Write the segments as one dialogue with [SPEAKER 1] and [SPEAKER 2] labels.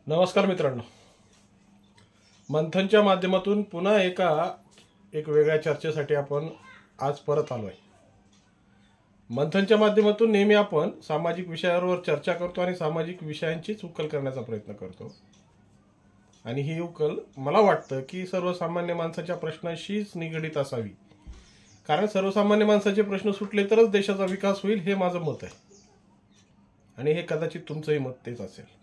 [SPEAKER 1] नमस्कार मित्रांनो, मंथनच्या माध्यमातून पुन्हा एक वेगळ्या चर्चेसाठी आपण आज परत आलो आहे। मंथनच्या माध्यमातून नेहमी आपण सामाजिक विषयावर चर्चा करतो आणि सामाजिक विषयांचीच उकल करण्याचा प्रयत्न करतो आणि ही उकल मला वाटतं की सर्वसामान्य माणसाच्या प्रश्नाशीच निगडित असावी, कारण सर्वसामान्य माणसाचे प्रश्न सुटले तरच देशाचा विकास होईल हे माझं मत आहे आणि हे कदाचित तुमचंही मत तेच असेल।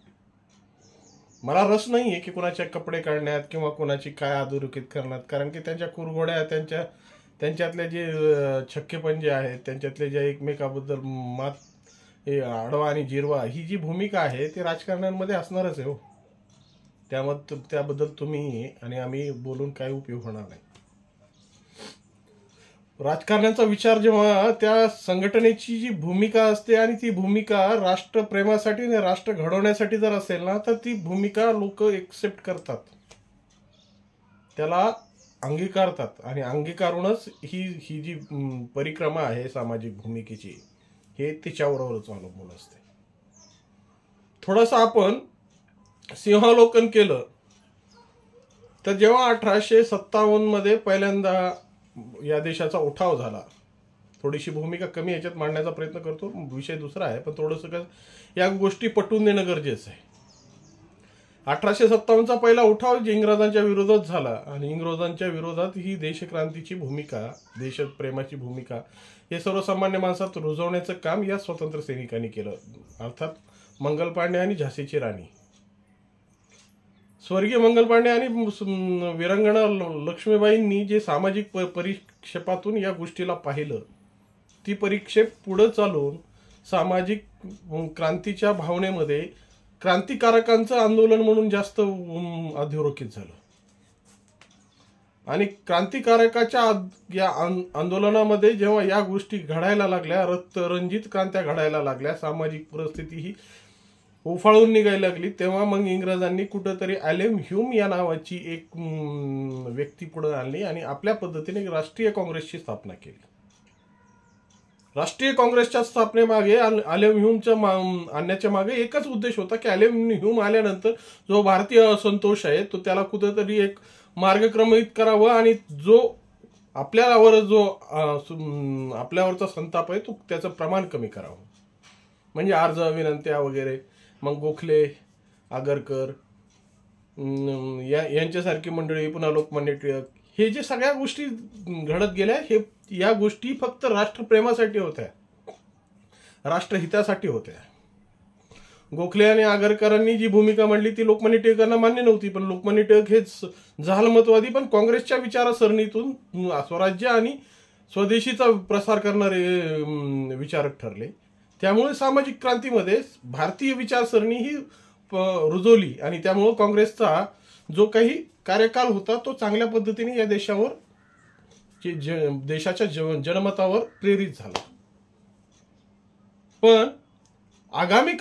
[SPEAKER 1] मला रस नाही आहे की कोणाचे कपडे काढण्यात किंवा कोणाची काय अधोरेखित करण्यात, कारण की त्यांच्या कुरघोड्या त्यांच्यातले जे छक्केपंजे आहेत, त्यांच्यातले जे एकमेकाबद्दल हे आडवा आणि जिरवा ही जी भूमिका आहे ती राजकारण्यांमध्ये असणारच आहे हो। त्याबद्दल तुम्ही आणि आम्ही बोलून काही उपयोग होणार नाही। राजकारण्याचा विचार जेव्हा त्या संघटनेची जी भूमिका असते आणि ती भूमिका राष्ट्रप्रेमासाठी आणि राष्ट्र घडवण्यासाठी जर असेल ना, तर ती भूमिका लोक एक्सेप्ट करतात, त्याला अंगीकारतात आणि अंगीकारूनच ही जी परिक्रमा आहे सामाजिक भूमिकेची हे तिच्याबरोबरच अवलंबून असते। थोडंसं आपण सिंहावलोकन केलं तर जेव्हा 1857 मध्ये पहिल्यांदा या देशाचा उठाव झाला, थोडीशी भूमिका कमी याच्यात मांडण्याचा प्रयत्न करतो, विषय दुसरा आहे, पण थोडंसं या गोष्टी पटवून देणं गरजेचं आहे। 1857चा पहिला उठाव जे इंग्रजांच्या विरोधात झाला आणि इंग्रजांच्या विरोधात ही देशक्रांतीची भूमिका, देशप्रेमाची भूमिका हे सर्वसामान्य माणसात रुजवण्याचं काम या स्वतंत्र सैनिकांनी केलं, अर्थात मंगल पांडे आणि झाशीची राणी। स्वर्गीय मंगल पांडे आणि वीरांगना लक्ष्मीबाईंनी जे सामाजिक परिक्षेपातून या गोष्टीला पाहिलं, ती परिक्षेप पुढे चालून सामाजिक क्रांतीच्या भावनेमध्ये क्रांतिकारकांचं आंदोलन म्हणून जास्त अधोरेखित झालं आणि क्रांतिकारकाच्या या आंदोलनामध्ये जेव्हा या गोष्टी घडायला लागल्या, रक्तरंजित क्रांत्या घडायला लागल्या, सामाजिक परिस्थिती ही उफाळून निघायला लागली, तेव्हा मग इंग्रजांनी कुठंतरी ॲलेम ह्यूम या नावाची एक व्यक्ती पुढे आणली आणि आपल्या पद्धतीने राष्ट्रीय काँग्रेसची स्थापना केली। राष्ट्रीय काँग्रेसच्या स्थापनेमागे ॲलेम ह्यूमच्या आणण्याच्या मागे एकच उद्देश होता की ॲलेम ह्यूम आल्यानंतर जो भारतीय असंतोष आहे तो त्याला कुठेतरी एक मार्गक्रमित करावं आणि जो आपल्यावरचा संताप आहे तो त्याचं प्रमाण कमी करावं, म्हणजे अर्ज विनंत्या वगैरे, मग गोखले, आगरकर यांच्यासारखी मंडळी, पुन्हा लोकमान्य टिळक, हे जे सगळ्या गोष्टी घडत गेल्या हे या गोष्टी फक्त राष्ट्रप्रेमासाठी होत्या, राष्ट्रहितासाठी होत्या। गोखले आणि आगरकरांनी जी भूमिका मांडली ती लोकमान्य टिळकांना मान्य नव्हती, पण लोकमान्य टिळक हे जहालमतवादी पण काँग्रेसच्या विचारसरणीतून स्वराज्य आणि स्वदेशीचा प्रसार करणारे विचारक ठरले। त्यामुळे सामाजिक क्रांतीमध्ये भारतीय विचारसरणी ही रुजवली आणि त्यामुळे काँग्रेसचा जो काही कार्यकाल होता तो चांगल्या पद्धतीने या देशावर देशाच्या जनमतावर प्रेरित झाला। पण आगामी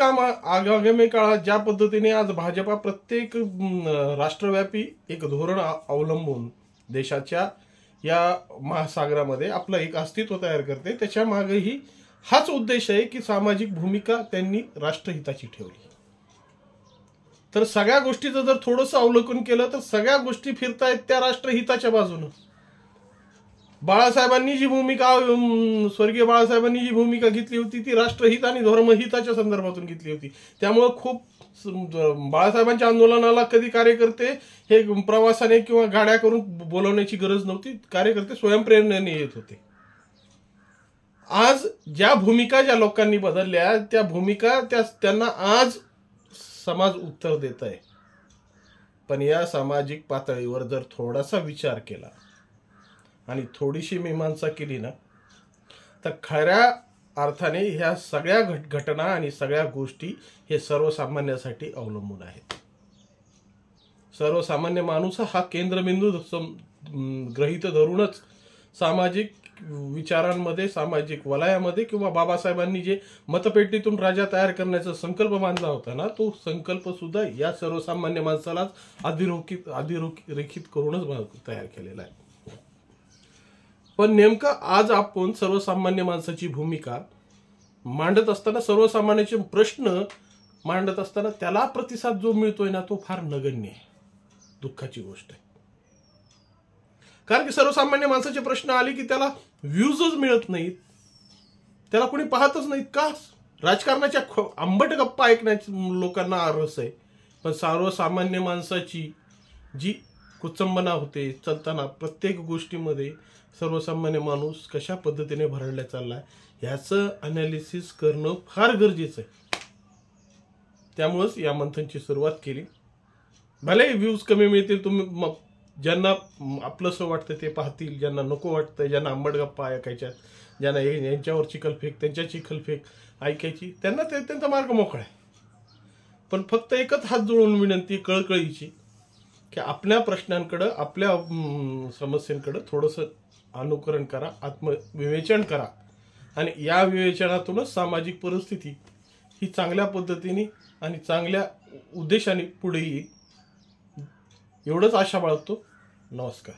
[SPEAKER 1] काळात ज्या पद्धतीने आज भाजपा प्रत्येक राष्ट्रव्यापी एक धोरण अवलंबून देशाच्या या महासागरामध्ये आपलं एक अस्तित्व तयार करते, त्याच्या मागेही हाच उद्देश आहे की सामाजिक भूमिका त्यांनी राष्ट्रहिताची ठेवली। तर सगळ्या गोष्टीचं जर थोडंसं अवलोकन केलं तर सगळ्या गोष्टी फिरतायत त्या राष्ट्रहिताच्या बाजूनं। स्वर्गीय बाळासाहेबांनी जी भूमिका घेतली होती ती राष्ट्रहित आणि धर्महिताच्या संदर्भातून घेतली होती। त्यामुळे खूप बाळासाहेबांच्या आंदोलनाला कधी कार्यकर्ते हे प्रवासाने किंवा गाड्या करून बोलवण्याची गरज नव्हती, कार्यकर्ते स्वयंप्रेरणेने येत होते। आज ज्या भूमिका ज्या लोकांनी बदलल्या त्या भूमिका त्यांना आज समाज उत्तर देत आहे, पण या सामाजिक पातळीवर जर थोडासा विचार केला आणि थोडीशी मीमांसा केली ना, तर खऱ्या अर्थाने ह्या सगळ्या घटना आणि सगळ्या गोष्टी हे सर्वसामान्यासाठी अवलंबून आहेत। सर्वसामान्य माणूस हा केंद्रबिंदू गृहीत धरूनच सामाजिक विचारांमध्ये, सामाजिक वलयामध्ये किंवा बाबासाहेबांनी जे मतपेटीतून राजा तयार करण्याचा संकल्प मांडला होता ना, तो संकल्प सुद्धा या सर्वसामान्य माणसालाच अधोरेखित करूनच तयार केलेला आहे। पण नेमकं आज आपण सर्वसामान्य माणसाची भूमिका मांडत असताना सर्वसामान्याचे प्रश्न मांडत असताना त्याला प्रतिसाद जो मिळतोय ना तो फार नगण्य आहे, दुःखाची गोष्ट आहे. कारण की सर्वसामान्य माणसाचे प्रश्न आले की त्याला व्ह्यूजच मिळत नाहीत, त्याला कोणी पाहतच नाहीत. का? राजकारणाच्या आंबट गप्पा ऐकण्याच्या लोकांना रस आहे, पण सर्वसामान्य माणसाची जी कुचंबना होते चालताना प्रत्येक गोष्टीमध्ये सर्वसामान्य माणूस कशा पद्धतीने भरडल्या चाललाय ह्याचं अनालिसिस करणं फार गरजेचं आहे. त्यामुळंच या मंथनची सुरुवात केली. भले व्ह्यूज कमी मिळतील, तुम्ही ज्यांना आपलंसं वाटतं ते पाहतील, ज्यांना नको वाटतं, ज्यांना आंबट गप्पा ऐकायच्या, ज्यांना यांच्यावर चिखलफेक त्यांच्या चिखलफेक ऐकायची, त्यांना त्यांचा मार्ग मोकळा आहे. पण फक्त एकच हात जोडून विनंती कळकळीची की आपल्या प्रश्नांकडं, आपल्या समस्यांकडं थोडंसं अनुकरण करा, आत्मविवेचन करा, आणि या विवेचनातूनच सामाजिक परिस्थिती ही चांगल्या पद्धतीने आणि चांगल्या उद्देशाने पुढे येईल, एवढंच आशा बाळगतो. नमस्कार.